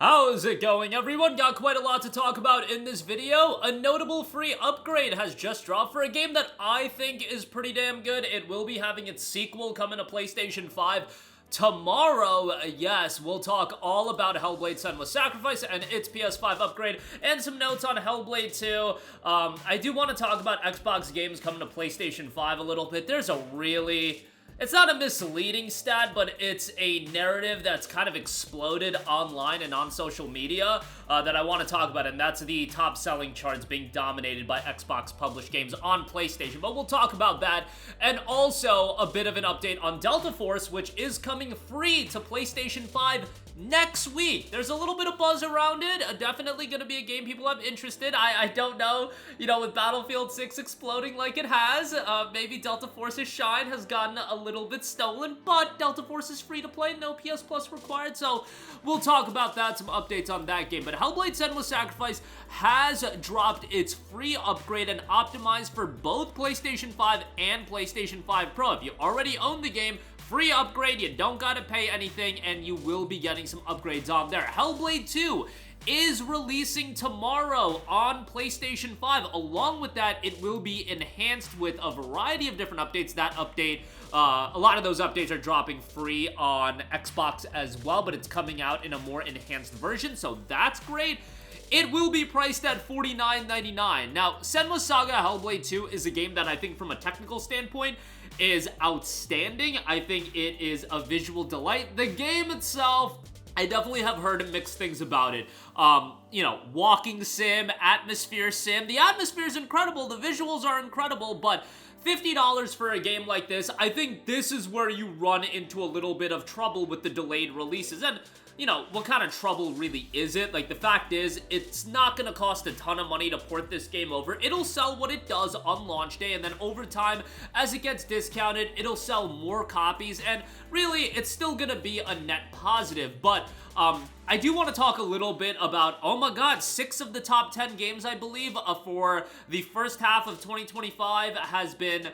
How's it going, everyone? Got quite a lot to talk about in this video. A notable free upgrade has just dropped for a game that I think is pretty damn good. It will be having its sequel coming to PlayStation 5 tomorrow. Yes, we'll talk all about Hellblade: Senua's Sacrifice and its PS5 upgrade, and some notes on Hellblade 2. I do want to talk about Xbox games coming to PlayStation 5 a little bit. There's a really... It's not a misleading stat, but it's a narrative that's kind of exploded online and on social media that I want to talk about, and that's the top-selling charts being dominated by Xbox-published games on PlayStation. But we'll talk about that, and also a bit of an update on Delta Force, which is coming free to PlayStation 5 next week. There's a little bit of buzz around it. Definitely going to be a game people have interest in. I don't know, with Battlefield 6 exploding like it has, maybe Delta Force's shine has gotten a little bit stolen, but Delta Force is free to play, no PS Plus required, so we'll talk about that, some updates on that game. But Hellblade: Senua's Sacrifice has dropped its free upgrade and optimized for both PlayStation 5 and PlayStation 5 Pro. If you already own the game, free upgrade, you don't gotta pay anything, and you will be getting some upgrades on there. Hellblade 2 is releasing tomorrow on PlayStation 5. Along with that, it will be enhanced with a variety of different updates. That update, a lot of those updates are dropping free on Xbox as well, but it's coming out in a more enhanced version, so that's great. It will be priced at $49.99. Now, Senua's Saga Hellblade 2 is a game that I think from a technical standpoint is outstanding. I think it is a visual delight. The game itself, I definitely have heard mixed things about it. Walking sim, atmosphere sim. The atmosphere is incredible, the visuals are incredible, but $50 for a game like this, I think this is where you run into a little bit of trouble with the delayed releases. And what kind of trouble really is it? Like, the fact is, it's not gonna cost a ton of money to port this game over. It'll sell what it does on launch day, and then over time, as it gets discounted, it'll sell more copies, and really, it's still gonna be a net positive. But I do want to talk a little bit about, oh my god, 6 of the top 10 games, I believe, for the first half of 2025 has been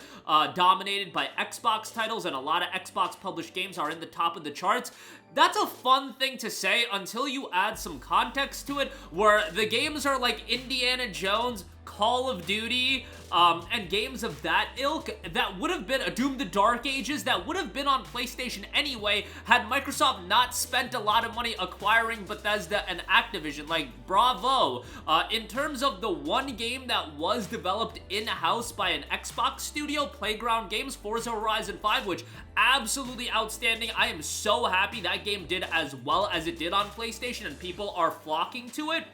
dominated by Xbox titles, and a lot of Xbox published games are in the top of the charts. That's a fun thing to say until you add some context to it, where the games are like Indiana Jones, Call of Duty, and games of that ilk that would have been a Doom the Dark Ages that would have been on PlayStation anyway had Microsoft not spent a lot of money acquiring Bethesda and Activision. Like, bravo. In terms of the one game that was developed in-house by an Xbox studio, Playground Games, Forza Horizon 5, which absolutely outstanding. I am so happy that game did as well as it did on PlayStation and people are flocking to it.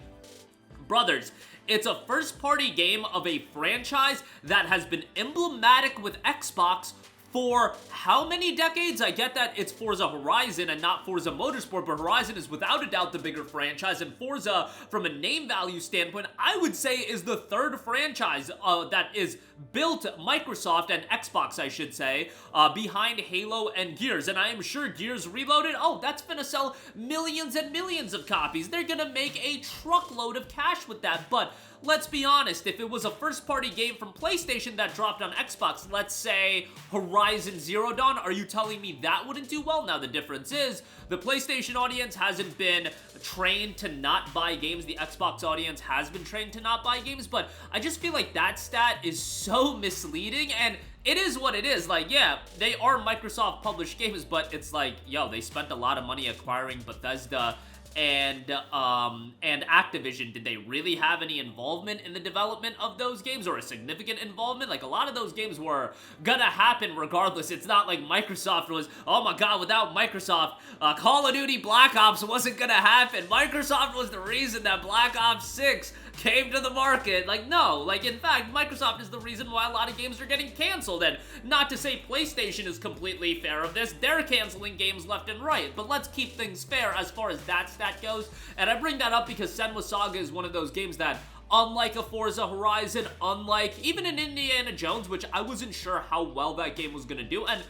Brothers, it's a first-party game of a franchise that has been emblematic with Xbox for how many decades? I get that it's Forza Horizon and not Forza Motorsport, but Horizon is without a doubt the bigger franchise, and Forza, from a name value standpoint, I would say is the third franchise that is built Microsoft and Xbox, I should say, behind Halo and Gears, and I am sure Gears Reloaded, that's gonna sell millions and millions of copies. They're gonna make a truckload of cash with that, but let's be honest, if it was a first-party game from PlayStation that dropped on Xbox, let's say Horizon Zero Dawn, are you telling me that wouldn't do well? Now, the difference is the PlayStation audience hasn't been trained to not buy games. The Xbox audience has been trained to not buy games, but I just feel like that stat is so misleading, and it is what it is. Like, yeah, they are Microsoft-published games, but it's like, yo, they spent a lot of money acquiring Bethesda and Activision. Did they really have any involvement in the development of those games, or a significant involvement? Like, a lot of those games were gonna happen regardless. It's not like Microsoft was, oh my god, without Microsoft, Call of Duty Black Ops wasn't gonna happen. Microsoft was the reason that Black Ops 6 came to the market. Like, no, like, in fact, Microsoft is the reason why a lot of games are getting canceled, and not to say PlayStation is completely fair of this, they're canceling games left and right, but let's keep things fair as far as that stat goes, and I bring that up because Senua's Saga is one of those games that, unlike a Forza Horizon, unlike even an Indiana Jones, which I wasn't sure how well that game was gonna do, and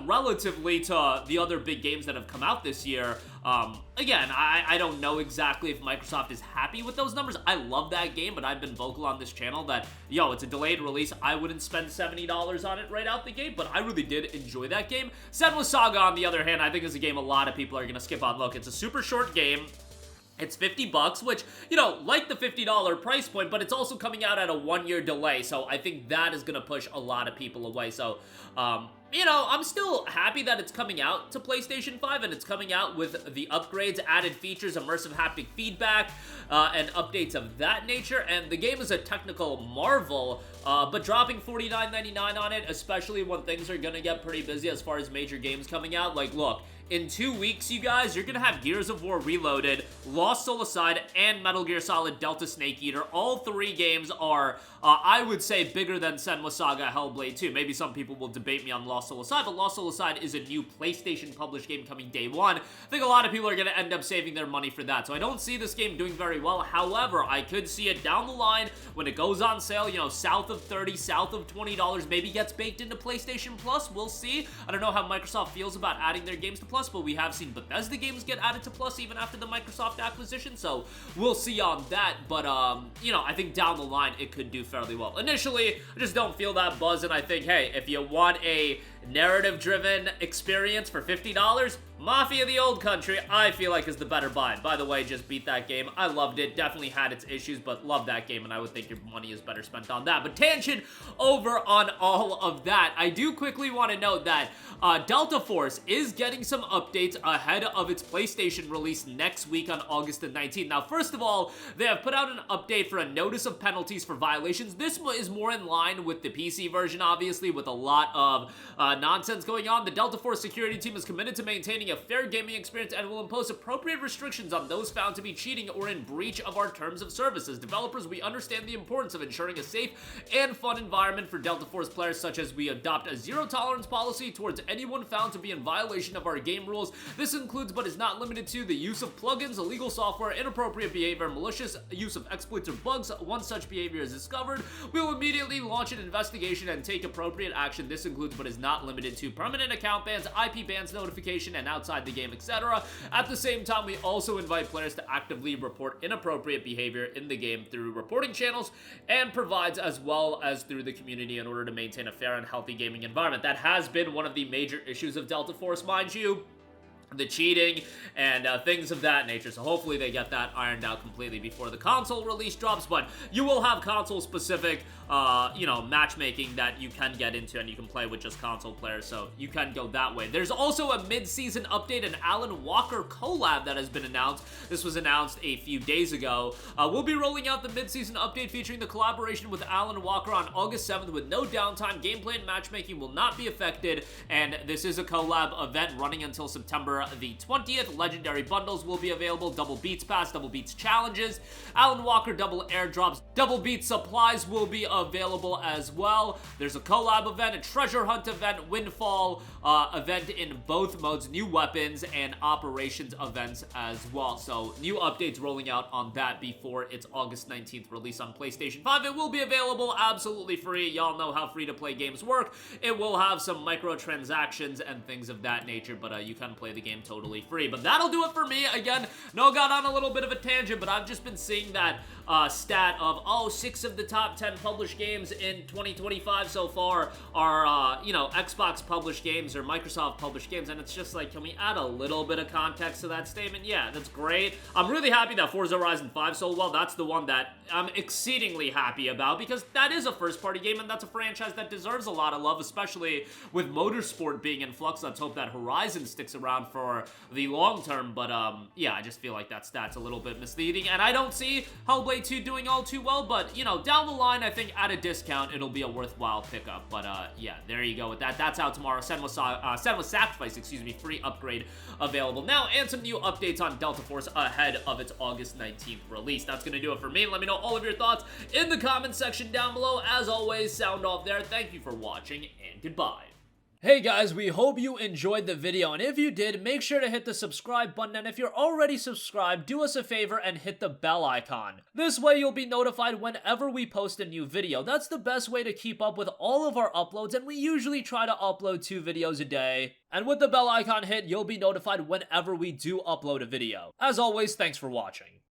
relatively to the other big games that have come out this year, again, I don't know exactly if Microsoft is happy with those numbers. I love that game, but I've been vocal on this channel that, it's a delayed release. I wouldn't spend $70 on it right out the gate, but I really did enjoy that game. Senua's Saga, on the other hand, I think is a game a lot of people are going to skip on. Look, it's a super short game. It's $50, which, you know, like the $50 price point, but it's also coming out at a 1-year delay, so I think that is going to push a lot of people away. So, you know, I'm still happy that it's coming out to PlayStation 5, and it's coming out with the upgrades, added features, immersive haptic feedback, and updates of that nature, and the game is a technical marvel, but dropping $49.99 on it, especially when things are going to get pretty busy as far as major games coming out, like, look, in 2 weeks, you guys, you're gonna have Gears of War Reloaded, Lost Soul and Metal Gear Solid Delta Snake Eater. All 3 games are, I would say, bigger than Senua Saga Hellblade 2. Maybe some people will debate me on Lost Soul but Lost Soul is a new PlayStation published game coming day 1. I think a lot of people are gonna end up saving their money for that, so I don't see this game doing very well. However, I could see it down the line when it goes on sale, you know, south of $30, south of $20, maybe gets baked into PlayStation Plus. We'll see. I don't know how Microsoft feels about adding their games to Plus, but we have seen Bethesda games get added to Plus even after the Microsoft acquisition, so we'll see on that. But, you know, I think down the line it could do fairly well. Initially, I just don't feel that buzz, and I think, hey, if you want a narrative-driven experience for $50, Mafia: The Old Country, I feel like, is the better buy. By the way, just beat that game. I loved it. Definitely had its issues, but loved that game, and I would think your money is better spent on that. But tangent over on all of that. I do quickly want to note that Delta Force is getting some updates ahead of its PlayStation release next week on August the 19th. Now, first of all, they have put out an update for a notice of penalties for violations. This is more in line with the PC version, obviously, with a lot of nonsense going on. The Delta Force security team is committed to maintaining a fair gaming experience and will impose appropriate restrictions on those found to be cheating or in breach of our terms of service. As developers, we understand the importance of ensuring a safe and fun environment for Delta Force players, such as we adopt a zero-tolerance policy towards anyone found to be in violation of our game rules. This includes, but is not limited to, the use of plugins, illegal software, inappropriate behavior, malicious use of exploits or bugs. Once such behavior is discovered, we will immediately launch an investigation and take appropriate action. This includes, but is not limited to, permanent account bans, IP bans, notification, and outside the game, etc. At the same time, we also invite players to actively report inappropriate behavior in the game through reporting channels, and provides as well as through the community in order to maintain a fair and healthy gaming environment. That has been one of the major issues of Delta Force, mind you, the cheating and things of that nature. So hopefully they get that ironed out completely before the console release drops, but you will have console specific you know, matchmaking that you can get into, and you can play with just console players, so you can go that way. There's also a mid-season update, an Alan Walker collab that has been announced. This was announced a few days ago. We'll be rolling out the mid-season update featuring the collaboration with Alan Walker on August 7th with no downtime. Gameplay and matchmaking will not be affected, and this is a collab event running until September the 20th. Legendary bundles will be available, double beats pass, double beats challenges, Alan Walker double airdrops, double beats supplies will be available as well. There's a collab event, a treasure hunt event, windfall event in both modes, new weapons, and operations events as well. So new updates rolling out on that before its August 19th release on PlayStation 5. It will be available absolutely free. Y'all know how free-to-play games work. It will have some microtransactions and things of that nature, but you can play the game totally free. But that'll do it for me. Again, got on a little bit of a tangent, but I've just been seeing that stat of, oh, 6 of the top 10 published games in 2025 so far are, you know, Xbox published games or Microsoft published games, and it's just like, can we add a little bit of context to that statement? Yeah, that's great. I'm really happy that Forza Horizon 5 sold well. That's the one that I'm exceedingly happy about, because that is a first-party game, and that's a franchise that deserves a lot of love, especially with motorsport being in flux. Let's hope that Horizon sticks around for the long term, but yeah, I just feel like that stat's a little bit misleading, and I don't see Hellblade 2 doing all too well, but, you know, down the line, I think at a discount, it'll be a worthwhile pickup. But yeah, there you go with that. That's out tomorrow. Senua Sacrifice, excuse me, free upgrade available now, and some new updates on Delta Force ahead of its August 19th release. That's gonna do it for me. Let me know all of your thoughts in the comment section down below. As always, sound off there. Thank you for watching, and goodbye. Hey guys, we hope you enjoyed the video, and if you did, make sure to hit the subscribe button, and if you're already subscribed, do us a favor and hit the bell icon. This way you'll be notified whenever we post a new video. That's the best way to keep up with all of our uploads, and we usually try to upload 2 videos a day. And with the bell icon hit, you'll be notified whenever we do upload a video. As always, thanks for watching.